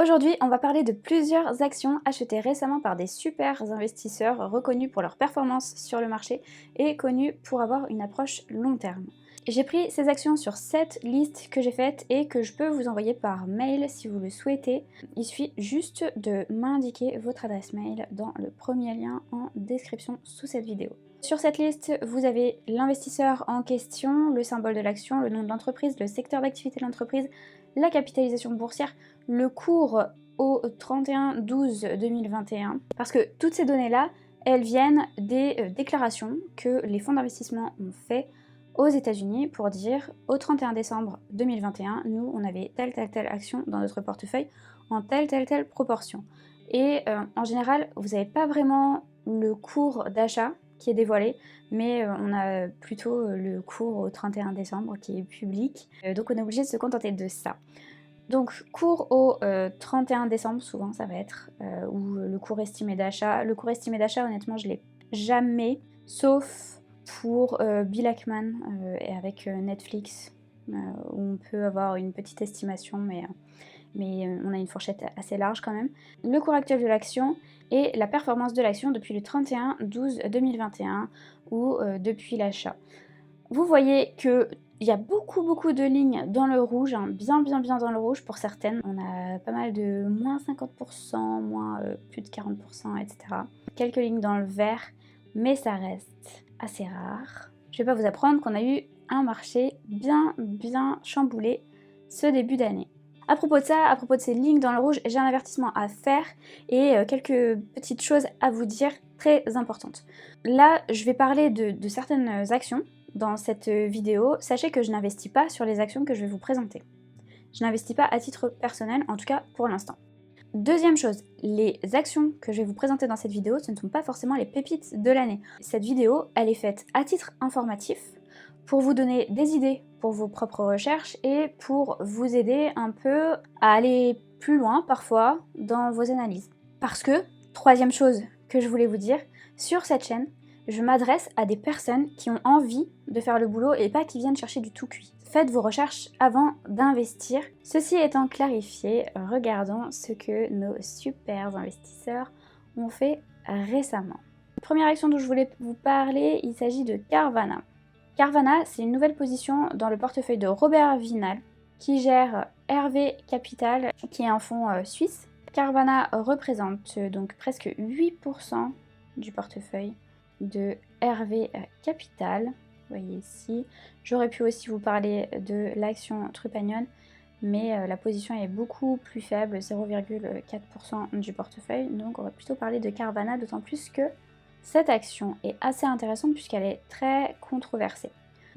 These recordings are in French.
Aujourd'hui, on va parler de plusieurs actions achetées récemment par des super investisseurs reconnus pour leur performance sur le marché et connus pour avoir une approche long terme. J'ai pris ces actions sur cette liste que j'ai faite et que je peux vous envoyer par mail si vous le souhaitez. Il suffit juste de m'indiquer votre adresse mail dans le premier lien en description sous cette vidéo. Sur cette liste, vous avez l'investisseur en question, le symbole de l'action, le nom de l'entreprise, le secteur d'activité de l'entreprise, la capitalisation boursière, le cours au 31/12/2021, parce que toutes ces données-là, elles viennent des déclarations que les fonds d'investissement ont fait aux États-Unis pour dire au 31 décembre 2021, nous, on avait telle action dans notre portefeuille en telle proportion. Et en général, vous n'avez pas vraiment le cours d'achat qui est dévoilé, mais on a plutôt le cours au 31 décembre qui est public, donc on est obligé de se contenter de ça. Donc cours au 31 décembre, souvent ça va être, ou le cours estimé d'achat. Le cours estimé d'achat, honnêtement, je l'ai jamais, sauf pour Bill Ackman et avec Netflix, où on peut avoir une petite estimation, mais on a une fourchette assez large quand même. Le cours actuel de l'action et la performance de l'action depuis le 31/12/2021 ou depuis l'achat. Vous voyez qu'il y a beaucoup de lignes dans le rouge, hein, bien dans le rouge pour certaines. On a pas mal de moins 50%, moins plus de 40%, etc. Quelques lignes dans le vert, mais ça reste assez rare. Je vais pas vous apprendre qu'on a eu un marché bien chamboulé ce début d'année. À propos de ça, à propos de ces lignes dans le rouge, j'ai un avertissement à faire et quelques petites choses à vous dire très importantes. Là, je vais parler de certaines actions dans cette vidéo. Sachez que je n'investis pas sur les actions que je vais vous présenter. Je n'investis pas à titre personnel, en tout cas pour l'instant. Deuxième chose, les actions que je vais vous présenter dans cette vidéo, ce ne sont pas forcément les pépites de l'année. Cette vidéo, elle est faite à titre informatif, pour vous donner des idées pour vos propres recherches et pour vous aider un peu à aller plus loin parfois dans vos analyses. Parce que, troisième chose que je voulais vous dire, sur cette chaîne, je m'adresse à des personnes qui ont envie de faire le boulot et pas qui viennent chercher du tout cuit. Faites vos recherches avant d'investir. Ceci étant clarifié, regardons ce que nos super investisseurs ont fait récemment. Première action dont je voulais vous parler, il s'agit de Carvana. Carvana, c'est une nouvelle position dans le portefeuille de Robert Vinal, qui gère RV Capital, qui est un fonds suisse. Carvana représente donc presque 8% du portefeuille de RV Capital. Vous voyez ici. J'aurais pu aussi vous parler de l'action Trupanion, mais la position est beaucoup plus faible, 0,4% du portefeuille. Donc on va plutôt parler de Carvana, d'autant plus que cette action est assez intéressante puisqu'elle est très controversée.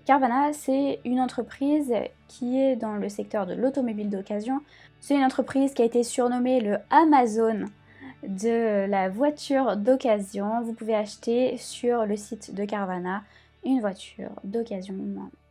Carvana, c'est une entreprise qui est dans le secteur de l'automobile d'occasion. C'est une entreprise qui a été surnommée le Amazon de la voiture d'occasion. Vous pouvez acheter sur le site de Carvana une voiture d'occasion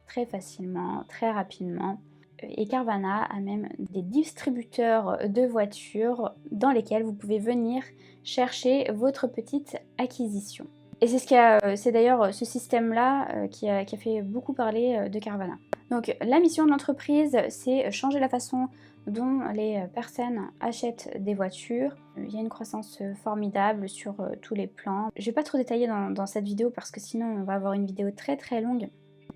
très facilement, très rapidement. Et Carvana a même des distributeurs de voitures dans lesquels vous pouvez venir chercher votre petite acquisition. Et c'est d'ailleurs ce système-là qui a fait beaucoup parler de Carvana. Donc la mission de l'entreprise, c'est changer la façon dont les personnes achètent des voitures. Il y a une croissance formidable sur tous les plans. Je ne vais pas trop détailler dans cette vidéo parce que sinon on va avoir une vidéo très longue.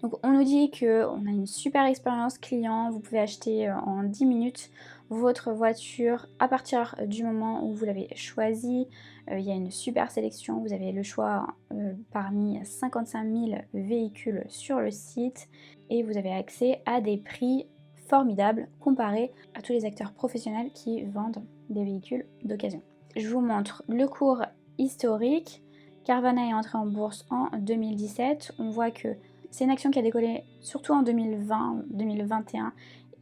Donc on nous dit qu'on a une super expérience client, vous pouvez acheter en 10 minutes votre voiture à partir du moment où vous l'avez choisie. Il y a une super sélection, vous avez le choix parmi 55 000 véhicules sur le site et vous avez accès à des prix formidables comparés à tous les acteurs professionnels qui vendent des véhicules d'occasion. Je vous montre le cours historique. Carvana est entré en bourse en 2017. On voit que c'est une action qui a décollé surtout en 2020-2021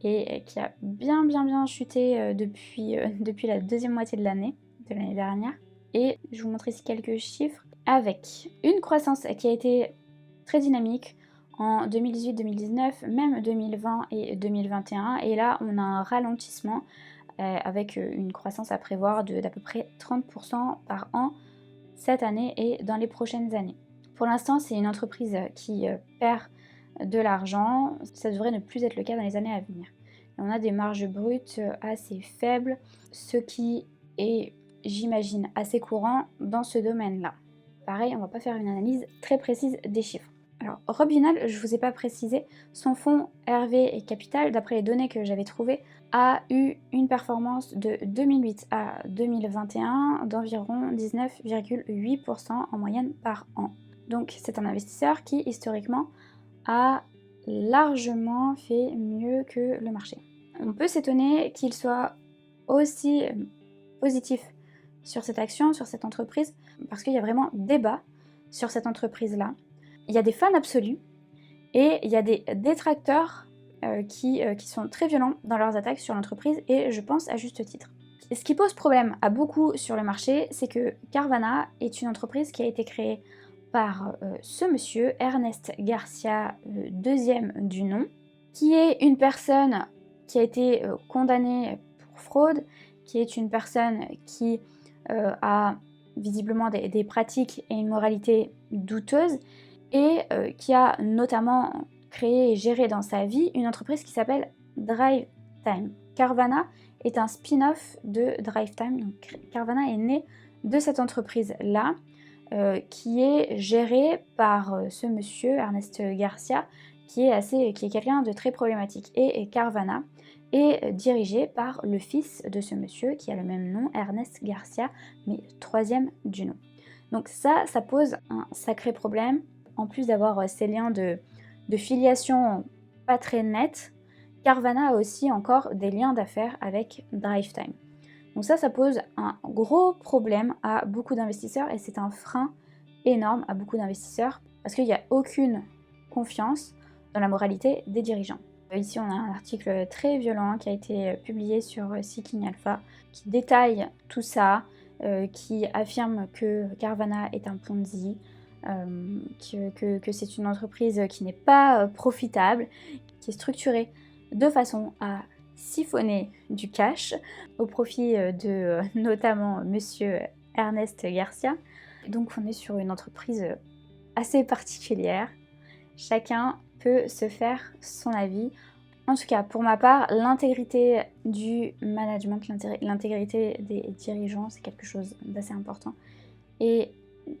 et qui a bien chuté depuis la deuxième moitié de l'année dernière. Et je vous montre ici quelques chiffres avec une croissance qui a été très dynamique en 2018-2019, même 2020 et 2021. Et là, on a un ralentissement avec une croissance à prévoir d'à peu près 30% par an cette année et dans les prochaines années. Pour l'instant, c'est une entreprise qui perd de l'argent. Ça devrait ne plus être le cas dans les années à venir. on a des marges brutes assez faibles, ce qui est, j'imagine, assez courant dans ce domaine-là. Pareil, on va pas faire une analyse très précise des chiffres. Alors, Robinal, je ne vous ai pas précisé, son fonds RV Capital, d'après les données que j'avais trouvées, a eu une performance de 2008 à 2021 d'environ 19,8% en moyenne par an. Donc c'est un investisseur qui, historiquement, a largement fait mieux que le marché. On peut s'étonner qu'il soit aussi positif sur cette action, sur cette entreprise, parce qu'il y a vraiment débat sur cette entreprise-là. Il y a des fans absolus et il y a des détracteurs qui sont très violents dans leurs attaques sur l'entreprise, et je pense à juste titre. Ce qui pose problème à beaucoup sur le marché, c'est que Carvana est une entreprise qui a été créée par ce monsieur, Ernest Garcia, deuxième du nom, qui est une personne qui a été condamnée pour fraude, qui est une personne qui a visiblement des pratiques et une moralité douteuse, et qui a notamment créé et géré dans sa vie une entreprise qui s'appelle DriveTime. Carvana est un spin-off de DriveTime, donc Carvana est né de cette entreprise-là, qui est gérée par ce monsieur, Ernest Garcia, qui est quelqu'un de très problématique. Et Carvana est dirigé par le fils de ce monsieur, qui a le même nom, Ernest Garcia, mais troisième du nom. Donc ça pose un sacré problème. En plus d'avoir ces liens de filiation pas très nets, Carvana a aussi encore des liens d'affaires avec DriveTime. Donc ça pose un gros problème à beaucoup d'investisseurs, et c'est un frein énorme à beaucoup d'investisseurs parce qu'il n'y a aucune confiance dans la moralité des dirigeants. Ici, on a un article très violent qui a été publié sur Seeking Alpha qui détaille tout ça, qui affirme que Carvana est un Ponzi, que c'est une entreprise qui n'est pas profitable, qui est structurée de façon à siphonner du cash au profit de notamment monsieur Ernest Garcia. Donc on est sur une entreprise assez particulière. Chacun peut se faire son avis. En tout cas, pour ma part, l'intégrité du management, l'intégrité des dirigeants, c'est quelque chose d'assez important. Et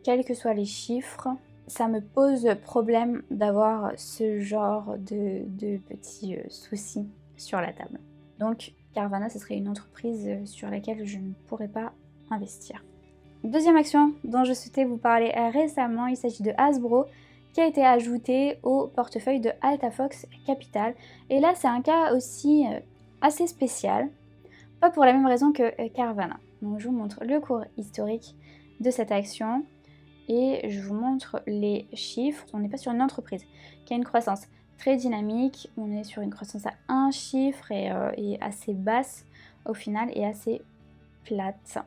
quels que soient les chiffres, ça me pose problème d'avoir ce genre de petits soucis sur la table. Donc Carvana, ce serait une entreprise sur laquelle je ne pourrais pas investir. Deuxième action dont je souhaitais vous parler récemment, il s'agit de Hasbro, qui a été ajouté au portefeuille de Altafox Capital. Et là, c'est un cas aussi assez spécial, pas pour la même raison que Carvana. Donc je vous montre le cours historique de cette action et je vous montre les chiffres. On n'est pas sur une entreprise qui a une croissance très dynamique, on est sur une croissance à un chiffre et assez basse au final et assez plate.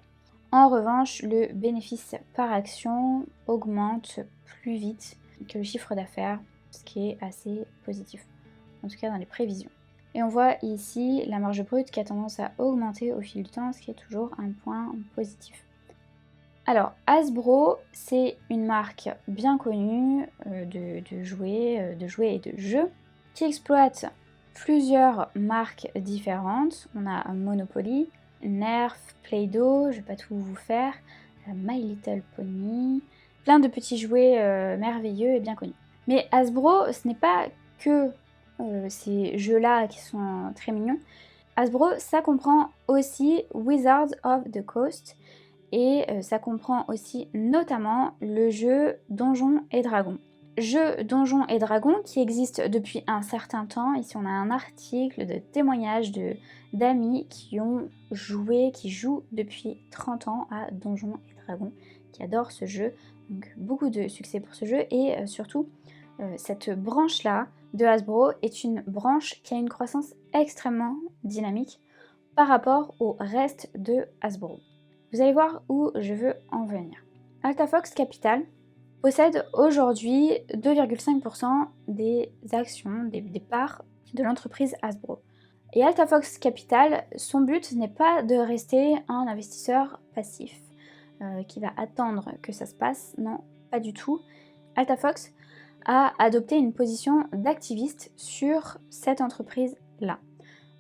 En revanche, le bénéfice par action augmente plus vite que le chiffre d'affaires, ce qui est assez positif, en tout cas dans les prévisions. Et on voit ici la marge brute qui a tendance à augmenter au fil du temps, ce qui est toujours un point positif. Alors, Hasbro, c'est une marque bien connue de jouets et de jeux qui exploite plusieurs marques différentes. On a Monopoly, Nerf, Play-Doh, je vais pas tout vous faire, My Little Pony, plein de petits jouets merveilleux et bien connus. Mais Hasbro, ce n'est pas que ces jeux-là qui sont très mignons. Hasbro, ça comprend aussi Wizards of the Coast, et ça comprend aussi notamment le jeu Donjons et Dragons. Jeu Donjons et Dragons qui existe depuis un certain temps. Ici on a un article de témoignages d'amis qui jouent depuis 30 ans à Donjons et Dragons, qui adorent ce jeu. Donc beaucoup de succès pour ce jeu, et surtout cette branche-là de Hasbro est une branche qui a une croissance extrêmement dynamique par rapport au reste de Hasbro. Vous allez voir où je veux en venir. Altafox Capital possède aujourd'hui 2,5% des actions, des parts de l'entreprise Hasbro. Et Altafox Capital, son but n'est pas de rester un investisseur passif qui va attendre que ça se passe. Non, pas du tout. Altafox a adopté une position d'activiste sur cette entreprise-là.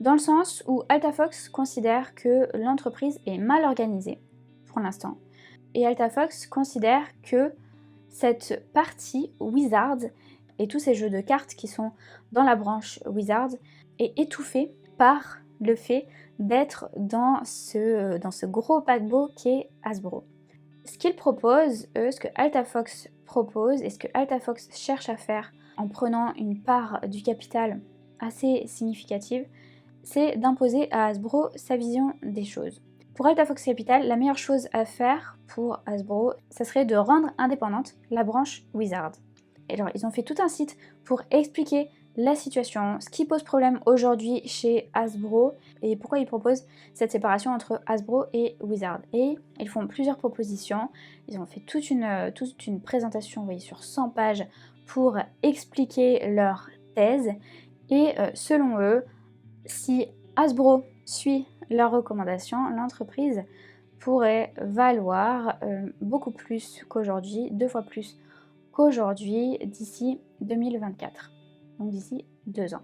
dans le sens où Altafox considère que l'entreprise est mal organisée, pour l'instant, et Altafox considère que cette partie Wizard et tous ces jeux de cartes qui sont dans la branche Wizard est étouffée par le fait d'être dans ce gros paquebot qu'est Hasbro. Ce qu'ils proposent, ce que Altafox propose et ce que Altafox cherche à faire en prenant une part du capital assez significative, c'est d'imposer à Hasbro sa vision des choses. Pour Altafox Capital, la meilleure chose à faire pour Hasbro, ça serait de rendre indépendante la branche Wizard. Et alors, ils ont fait tout un site pour expliquer la situation, ce qui pose problème aujourd'hui chez Hasbro et pourquoi ils proposent cette séparation entre Hasbro et Wizard. Et ils font plusieurs propositions. Ils ont fait toute une présentation, vous voyez, sur 100 pages pour expliquer leur thèse. Et selon eux, si Hasbro suit leurs recommandations, l'entreprise pourrait valoir beaucoup plus qu'aujourd'hui, 2 fois plus qu'aujourd'hui, d'ici 2024, donc d'ici 2 ans.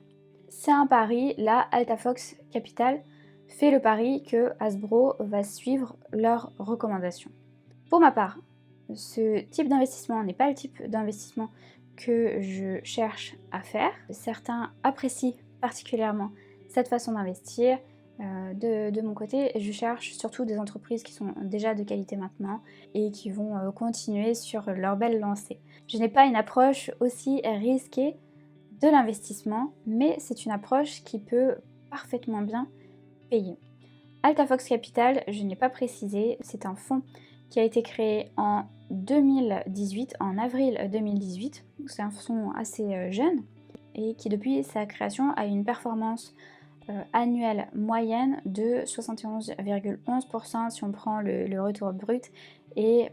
C'est un pari, là, Altafox Capital fait le pari que Hasbro va suivre leurs recommandations. Pour ma part, ce type d'investissement n'est pas le type d'investissement que je cherche à faire. Certains apprécient particulièrement cette façon d'investir. De mon côté, je cherche surtout des entreprises qui sont déjà de qualité maintenant et qui vont continuer sur leur belle lancée. Je n'ai pas une approche aussi risquée de l'investissement, mais c'est une approche qui peut parfaitement bien payer. Altafox Capital, je n'ai pas précisé, c'est un fonds qui a été créé en 2018, en avril 2018. C'est un fonds assez jeune et qui depuis sa création a une performance annuelle moyenne de 71,11% si on prend le retour brut et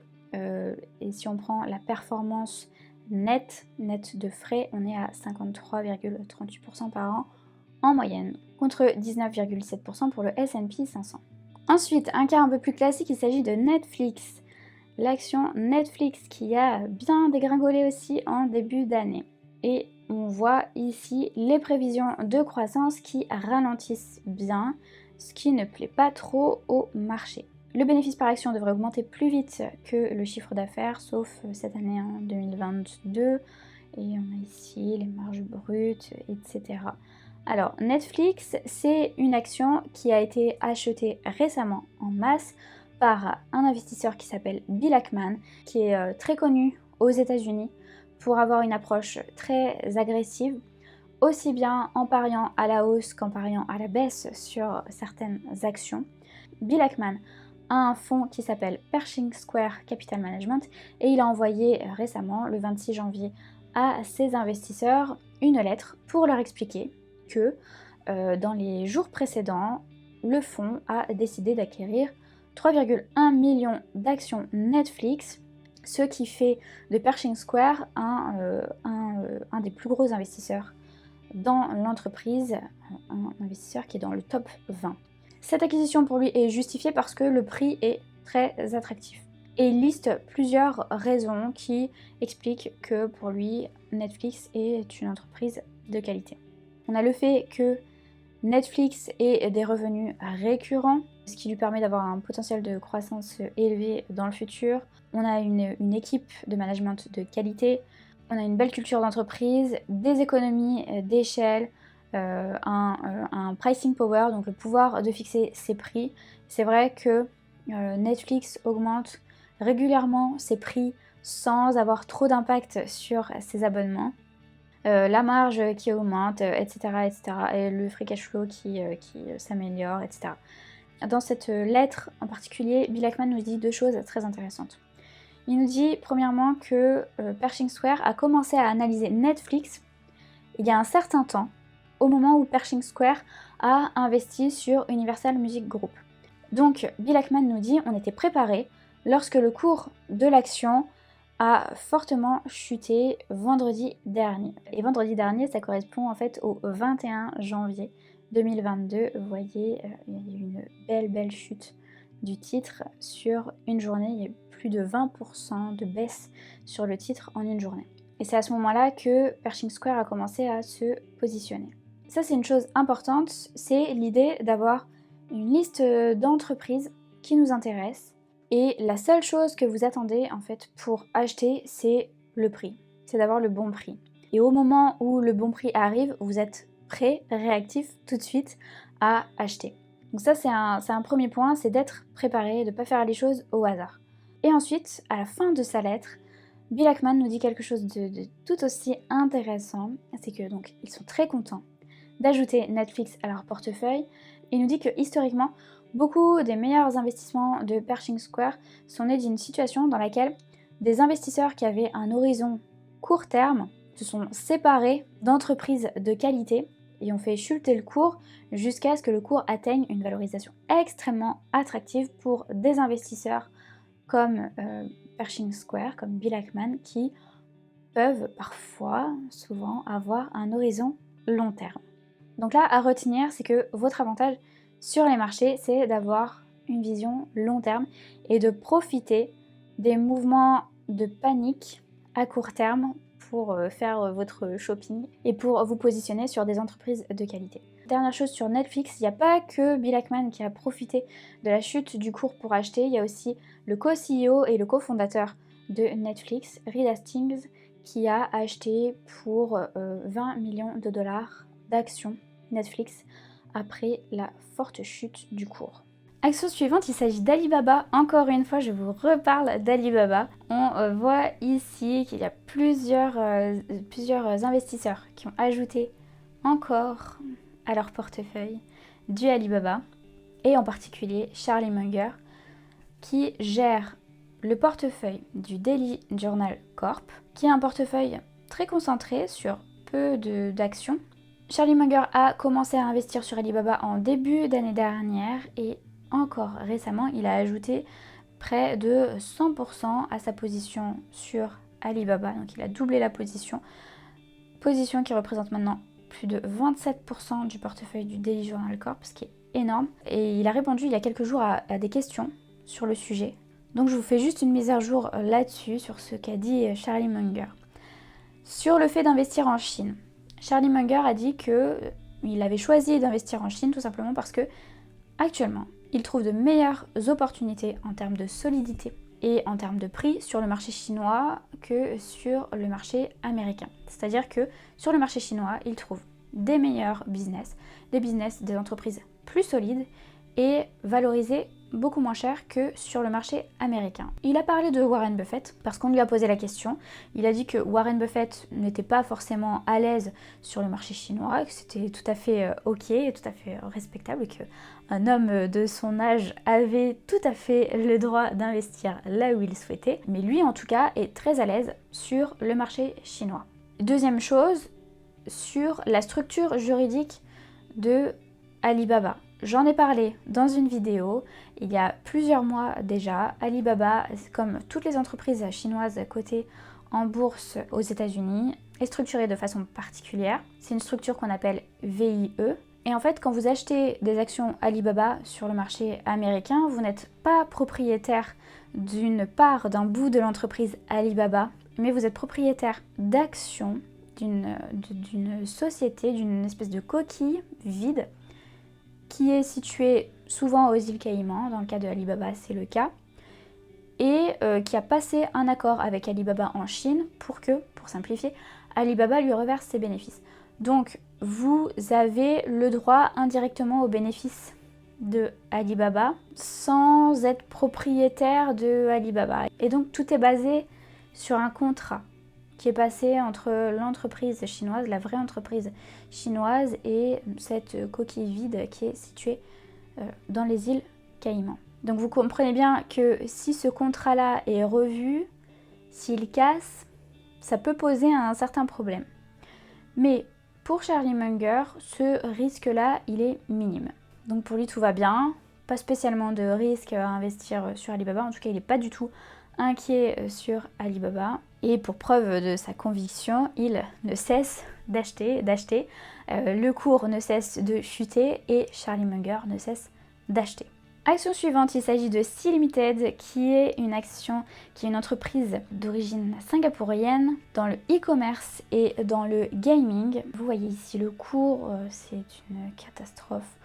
si on prend la performance nette de frais, on est à 53,38% par an en moyenne, contre 19,7% pour le S&P 500. Ensuite, un cas un peu plus classique, il s'agit de Netflix. L'action Netflix qui a bien dégringolé aussi en début d'année. Et on voit ici les prévisions de croissance qui ralentissent bien, ce qui ne plaît pas trop au marché. Le bénéfice par action devrait augmenter plus vite que le chiffre d'affaires, sauf cette année en 2022. Et on a ici les marges brutes, etc. Alors, Netflix, c'est une action qui a été achetée récemment en masse par un investisseur qui s'appelle Bill Ackman, qui est très connu aux États-Unis pour avoir une approche très agressive, aussi bien en pariant à la hausse qu'en pariant à la baisse sur certaines actions. Bill Ackman a un fonds qui s'appelle Pershing Square Capital Management et il a envoyé récemment, le 26 janvier, à ses investisseurs une lettre pour leur expliquer que dans les jours précédents, le fonds a décidé d'acquérir 3,1 millions d'actions Netflix, ce qui fait de Pershing Square un des plus gros investisseurs dans l'entreprise, un investisseur qui est dans le top 20. Cette acquisition pour lui est justifiée parce que le prix est très attractif. Et il liste plusieurs raisons qui expliquent que pour lui, Netflix est une entreprise de qualité. On a le fait que Netflix ait des revenus récurrents, ce qui lui permet d'avoir un potentiel de croissance élevé dans le futur. On a une équipe de management de qualité, on a une belle culture d'entreprise, des économies d'échelle, un pricing power, donc le pouvoir de fixer ses prix. C'est vrai que Netflix augmente régulièrement ses prix sans avoir trop d'impact sur ses abonnements. La marge qui augmente, etc., et le free cash flow qui s'améliore, etc. Dans cette lettre en particulier, Bill Ackman nous dit 2 choses très intéressantes. Il nous dit premièrement que Pershing Square a commencé à analyser Netflix il y a un certain temps, au moment où Pershing Square a investi sur Universal Music Group. Donc Bill Ackman nous dit on était préparé lorsque le cours de l'action a fortement chuté vendredi dernier. Et vendredi dernier, ça correspond en fait au 21 janvier 2022. Vous voyez, il y a eu une belle chute du titre sur une journée. Il y a eu plus de 20% de baisse sur le titre en une journée. Et c'est à ce moment-là que Pershing Square a commencé à se positionner. Ça, c'est une chose importante, c'est l'idée d'avoir une liste d'entreprises qui nous intéressent. Et la seule chose que vous attendez en fait pour acheter, c'est le prix. C'est d'avoir le bon prix. Et au moment où le bon prix arrive, vous êtes prêt, réactif tout de suite à acheter. Donc ça, c'est un premier point, c'est d'être préparé, de ne pas faire les choses au hasard. Et ensuite, à la fin de sa lettre, Bill Ackman nous dit quelque chose de tout aussi intéressant, c'est que donc ils sont très contents d'ajouter Netflix à leur portefeuille. Il nous dit que historiquement, beaucoup des meilleurs investissements de Pershing Square sont nés d'une situation dans laquelle des investisseurs qui avaient un horizon court terme se sont séparés d'entreprises de qualité et ont fait chuter le cours jusqu'à ce que le cours atteigne une valorisation extrêmement attractive pour des investisseurs comme Pershing Square, comme Bill Ackman, qui peuvent parfois, souvent, avoir un horizon long terme. Donc là, à retenir, c'est que votre avantage sur les marchés, c'est d'avoir une vision long terme et de profiter des mouvements de panique à court terme pour faire votre shopping et pour vous positionner sur des entreprises de qualité. Dernière chose sur Netflix, il n'y a pas que Bill Ackman qui a profité de la chute du cours pour acheter, il y a aussi le co-CEO et le cofondateur de Netflix, Reed Hastings, qui a acheté pour 20 millions de dollars d'actions Netflix après la forte chute du cours. Action suivante, il s'agit d'Alibaba. Encore une fois, je vous reparle d'Alibaba. On voit ici qu'il y a plusieurs investisseurs qui ont ajouté encore à leur portefeuille du Alibaba, et en particulier Charlie Munger, qui gère le portefeuille du Daily Journal Corp, qui est un portefeuille très concentré sur peu d'actions. Charlie Munger a commencé à investir sur Alibaba en début d'année dernière et encore récemment, il a ajouté près de 100% à sa position sur Alibaba. Donc il a doublé la position qui représente maintenant plus de 27% du portefeuille du Daily Journal Corp, ce qui est énorme. Et il a répondu il y a quelques jours à des questions sur le sujet. Donc je vous fais juste une mise à jour là-dessus, sur ce qu'a dit Charlie Munger. Sur le fait d'investir en Chine, Charlie Munger a dit qu'il avait choisi d'investir en Chine tout simplement parce que actuellement, il trouve de meilleures opportunités en termes de solidité et en termes de prix sur le marché chinois que sur le marché américain. C'est-à-dire que sur le marché chinois, il trouve des meilleurs business, des entreprises plus solides et valorisées beaucoup moins cher que sur le marché américain. Il a parlé de Warren Buffett parce qu'on lui a posé la question. Il a dit que Warren Buffett n'était pas forcément à l'aise sur le marché chinois, que c'était tout à fait ok et tout à fait respectable, et qu'un homme de son âge avait tout à fait le droit d'investir là où il souhaitait. Mais lui en tout cas est très à l'aise sur le marché chinois. Deuxième chose, sur la structure juridique de Alibaba. J'en ai parlé dans une vidéo il y a plusieurs mois déjà. Alibaba, comme toutes les entreprises chinoises cotées en bourse aux États-Unis, est structurée de façon particulière. C'est une structure qu'on appelle VIE. Et en fait, quand vous achetez des actions Alibaba sur le marché américain, vous n'êtes pas propriétaire d'une part, d'un bout de l'entreprise Alibaba, mais vous êtes propriétaire d'actions d'une société, d'une espèce de coquille vide qui est située souvent aux îles Caïmans, dans le cas de Alibaba c'est le cas, et qui a passé un accord avec Alibaba en Chine pour simplifier, Alibaba lui reverse ses bénéfices. Donc vous avez le droit indirectement aux bénéfices de Alibaba sans être propriétaire de Alibaba. Et donc tout est basé sur un contrat qui est passé entre l'entreprise chinoise, la vraie entreprise chinoise, et cette coquille vide qui est située dans les îles Caïmans. Donc vous comprenez bien que si ce contrat-là est revu, s'il casse, ça peut poser un certain problème. Mais pour Charlie Munger, ce risque-là, il est minime. Donc pour lui, tout va bien, pas spécialement de risque à investir sur Alibaba, en tout cas il n'est pas du tout inquiet sur Alibaba. Et pour preuve de sa conviction, il ne cesse d'acheter. Le cours ne cesse de chuter et Charlie Munger ne cesse d'acheter. Action suivante, il s'agit de Sea Limited, qui est une entreprise d'origine singapourienne dans le e-commerce et dans le gaming. Vous voyez ici le cours, c'est une catastrophe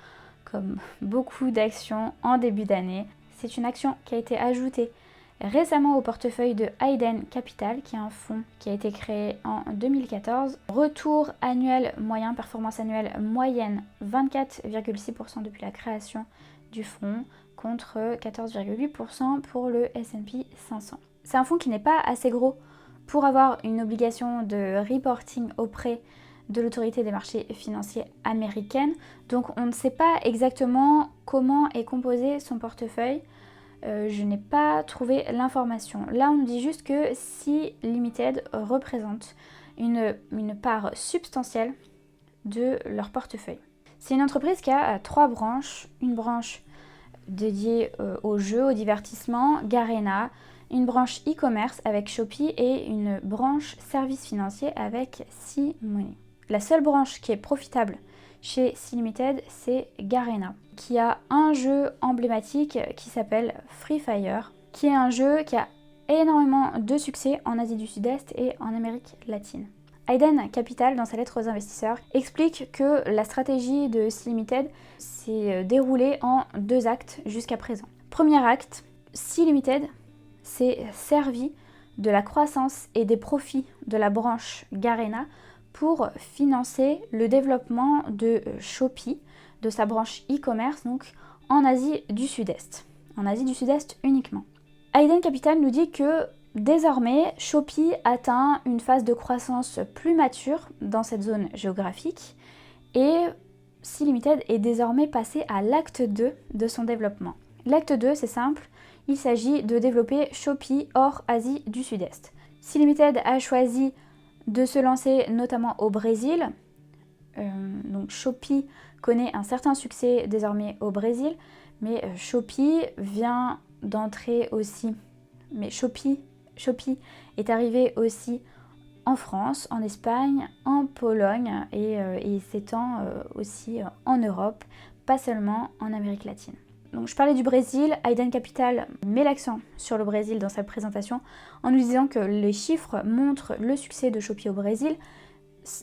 comme beaucoup d'actions en début d'année. C'est une action qui a été ajoutée récemment au portefeuille de Hayden Capital, qui est un fonds qui a été créé en 2014. Retour annuel moyen, performance annuelle moyenne 24,6% depuis la création du fonds contre 14,8% pour le S&P 500. C'est un fonds qui n'est pas assez gros pour avoir une obligation de reporting auprès de l'autorité des marchés financiers américaine. Donc on ne sait pas exactement comment est composé son portefeuille. Je n'ai pas trouvé l'information. Là on nous dit juste que Sea Limited représente une part substantielle de leur portefeuille. C'est une entreprise qui a 3 branches. Une branche dédiée aux jeux, au divertissement, Garena, une branche e-commerce avec Shopee et une branche services financiers avec Sea Money. La seule branche qui est profitable chez Sea Limited, c'est Garena, qui a un jeu emblématique qui s'appelle Free Fire, qui est un jeu qui a énormément de succès en Asie du Sud-Est et en Amérique latine. Hayden Capital, dans sa lettre aux investisseurs, explique que la stratégie de Sea Limited s'est déroulée en 2 actes jusqu'à présent. Premier acte, Sea Limited s'est servi de la croissance et des profits de la branche Garena pour financer le développement de Shopee, de sa branche e-commerce, donc en Asie du Sud-Est. En Asie du Sud-Est uniquement. Hayden Capital nous dit que désormais, Shopee atteint une phase de croissance plus mature dans cette zone géographique et Sea Limited est désormais passé à l'acte 2 de son développement. L'acte 2, c'est simple, il s'agit de développer Shopee hors Asie du Sud-Est. Sea Limited a choisi de se lancer notamment au Brésil. Donc Shopee connaît un certain succès désormais au Brésil, mais Shopee vient d'entrer aussi. Mais Shopee est arrivé aussi en France, en Espagne, en Pologne et s'étend aussi en Europe, pas seulement en Amérique latine. Donc je parlais du Brésil, Hayden Capital met l'accent sur le Brésil dans sa présentation en nous disant que les chiffres montrent le succès de Shopee au Brésil.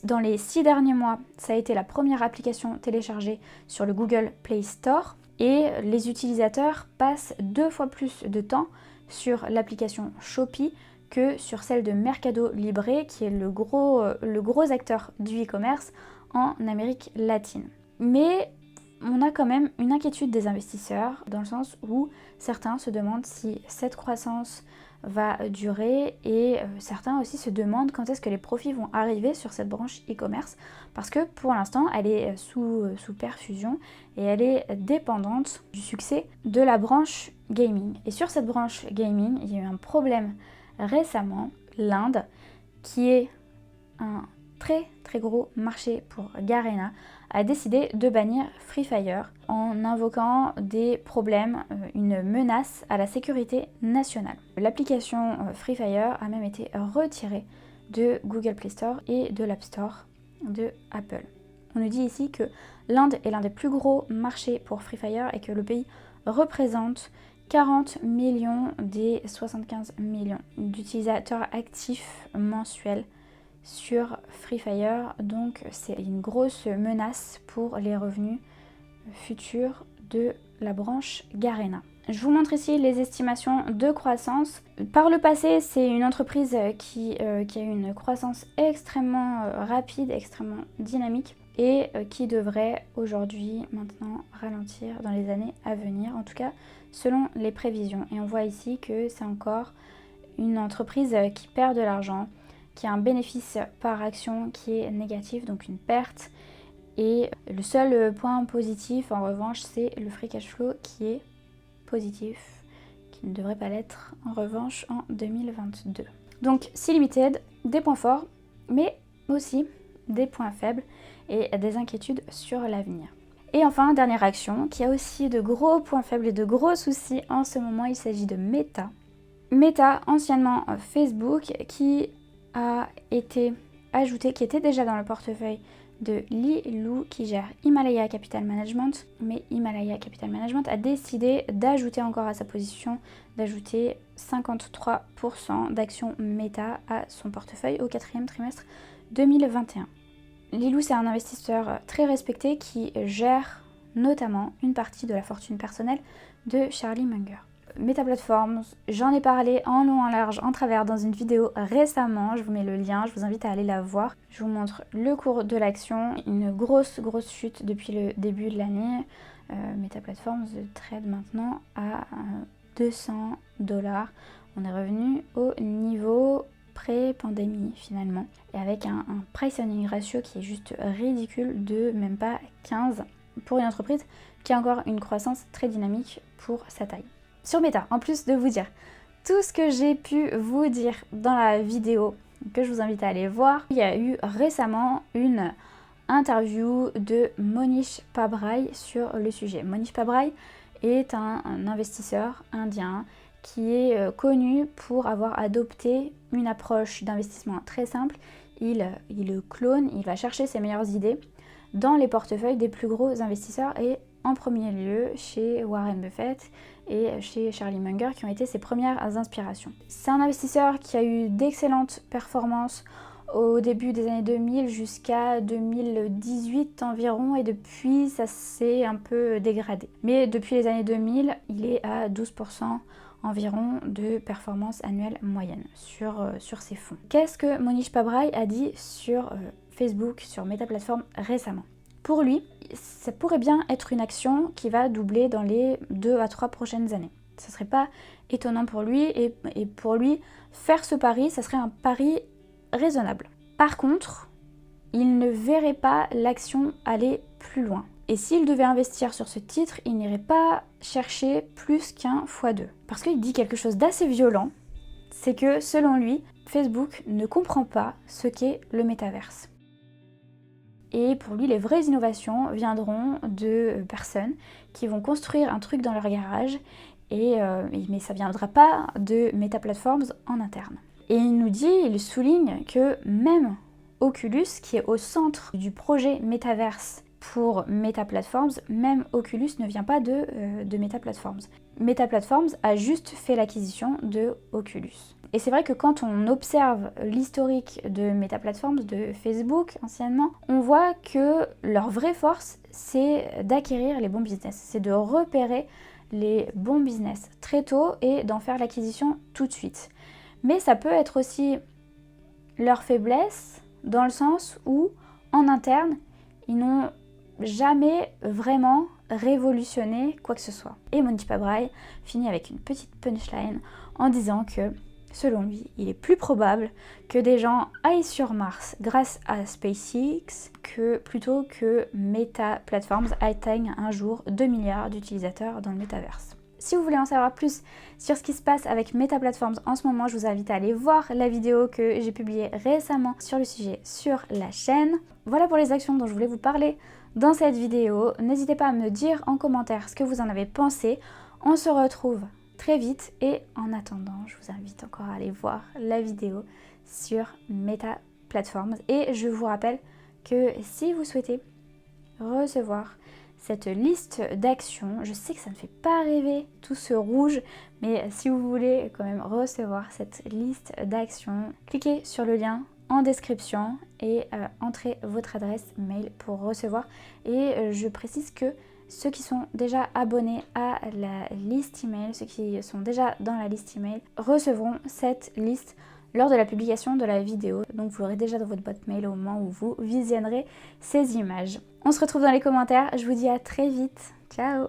Dans les 6 derniers mois, ça a été la première application téléchargée sur le Google Play Store et les utilisateurs passent 2 fois plus de temps sur l'application Shopee que sur celle de Mercado Libre, qui est le gros acteur du e-commerce en Amérique latine. Mais on a quand même une inquiétude des investisseurs, dans le sens où certains se demandent si cette croissance va durer et certains aussi se demandent quand est-ce que les profits vont arriver sur cette branche e-commerce, parce que pour l'instant elle est sous perfusion et elle est dépendante du succès de la branche gaming. Et sur cette branche gaming, il y a eu un problème récemment. L'Inde, qui est un très gros marché pour Garena, a décidé de bannir Free Fire en invoquant des problèmes, une menace à la sécurité nationale. L'application Free Fire a même été retirée de Google Play Store et de l'App Store de Apple. On nous dit ici que l'Inde est l'un des plus gros marchés pour Free Fire et que le pays représente 40 millions des 75 millions d'utilisateurs actifs mensuels sur Free Fire, donc c'est une grosse menace pour les revenus futurs de la branche Garena. Je vous montre ici les estimations de croissance. Par le passé, c'est une entreprise qui a eu une croissance extrêmement rapide, extrêmement dynamique et qui devrait aujourd'hui maintenant ralentir dans les années à venir, en tout cas selon les prévisions. Et on voit ici que c'est encore une entreprise qui perd de l'argent, qui a un bénéfice par action qui est négatif, donc une perte. Et le seul point positif en revanche, c'est le free cash flow qui est positif, qui ne devrait pas l'être en revanche en 2022. Donc Sea Limited, des points forts, mais aussi des points faibles et des inquiétudes sur l'avenir. Et enfin, dernière action, qui a aussi de gros points faibles et de gros soucis en ce moment, il s'agit de Meta. Meta, anciennement Facebook, qui a été ajouté, qui était déjà dans le portefeuille de Lilou qui gère Himalaya Capital Management, mais Himalaya Capital Management a décidé d'ajouter encore à sa position, d'ajouter 53% d'actions Meta à son portefeuille au 4e trimestre 2021. Lilou, c'est un investisseur très respecté qui gère notamment une partie de la fortune personnelle de Charlie Munger. Meta Platforms, j'en ai parlé en long, en large, en travers dans une vidéo récemment, je vous mets le lien, je vous invite à aller la voir. Je vous montre le cours de l'action, une grosse chute depuis le début de l'année. Meta Platforms trade maintenant à 200 $. On est revenu au niveau pré-pandémie finalement, et avec un price earning ratio qui est juste ridicule de même pas 15 pour une entreprise qui a encore une croissance très dynamique pour sa taille. Sur Meta, en plus de vous dire tout ce que j'ai pu vous dire dans la vidéo que je vous invite à aller voir, il y a eu récemment une interview de Monish Pabrai sur le sujet. Monish Pabrai est un investisseur indien qui est connu pour avoir adopté une approche d'investissement très simple. Il clone, il va chercher ses meilleures idées dans les portefeuilles des plus gros investisseurs et en premier lieu chez Warren Buffett et chez Charlie Munger qui ont été ses premières inspirations. C'est un investisseur qui a eu d'excellentes performances au début des années 2000 jusqu'à 2018 environ, et depuis ça s'est un peu dégradé. Mais depuis les années 2000, il est à 12% environ de performance annuelle moyenne sur ses fonds. Qu'est-ce que Monish Pabrai a dit sur Facebook, sur Meta Platforms récemment? Pour lui, ça pourrait bien être une action qui va doubler dans les 2 à 3 prochaines années. Ce serait pas étonnant pour lui, et pour lui, faire ce pari, ça serait un pari raisonnable. Par contre, il ne verrait pas l'action aller plus loin. Et s'il devait investir sur ce titre, il n'irait pas chercher plus qu'un x2. Parce qu'il dit quelque chose d'assez violent, c'est que selon lui, Facebook ne comprend pas ce qu'est le métaverse. Et pour lui, les vraies innovations viendront de personnes qui vont construire un truc dans leur garage, mais ça ne viendra pas de Meta Platforms en interne. Et il souligne que même Oculus, qui est au centre du projet Metaverse pour Meta Platforms, même Oculus ne vient pas de Meta Platforms. Meta Platforms a juste fait l'acquisition de Oculus. Et c'est vrai que quand on observe l'historique de Meta Platforms, de Facebook anciennement, on voit que leur vraie force, c'est d'acquérir les bons business, c'est de repérer les bons business très tôt et d'en faire l'acquisition tout de suite. Mais ça peut être aussi leur faiblesse dans le sens où, en interne, ils n'ont jamais vraiment révolutionné quoi que ce soit. Et Monish Pabrai finit avec une petite punchline en disant que, selon lui, il est plus probable que des gens aillent sur Mars grâce à SpaceX plutôt que Meta Platforms atteignent un jour 2 milliards d'utilisateurs dans le métaverse. Si vous voulez en savoir plus sur ce qui se passe avec Meta Platforms en ce moment, je vous invite à aller voir la vidéo que j'ai publiée récemment sur le sujet sur la chaîne. Voilà pour les actions dont je voulais vous parler dans cette vidéo. N'hésitez pas à me dire en commentaire ce que vous en avez pensé. On se retrouve très vite et en attendant, je vous invite encore à aller voir la vidéo sur Meta Platforms. Et je vous rappelle que si vous souhaitez recevoir cette liste d'actions, je sais que ça ne fait pas rêver tout ce rouge, mais si vous voulez quand même recevoir cette liste d'actions, cliquez sur le lien en description et entrez votre adresse mail pour recevoir. Et je précise que ceux qui sont déjà abonnés à la liste email, ceux qui sont déjà dans la liste email, recevront cette liste lors de la publication de la vidéo. Donc vous l'aurez déjà dans votre boîte mail au moment où vous visionnerez ces images. On se retrouve dans les commentaires, je vous dis à très vite, ciao!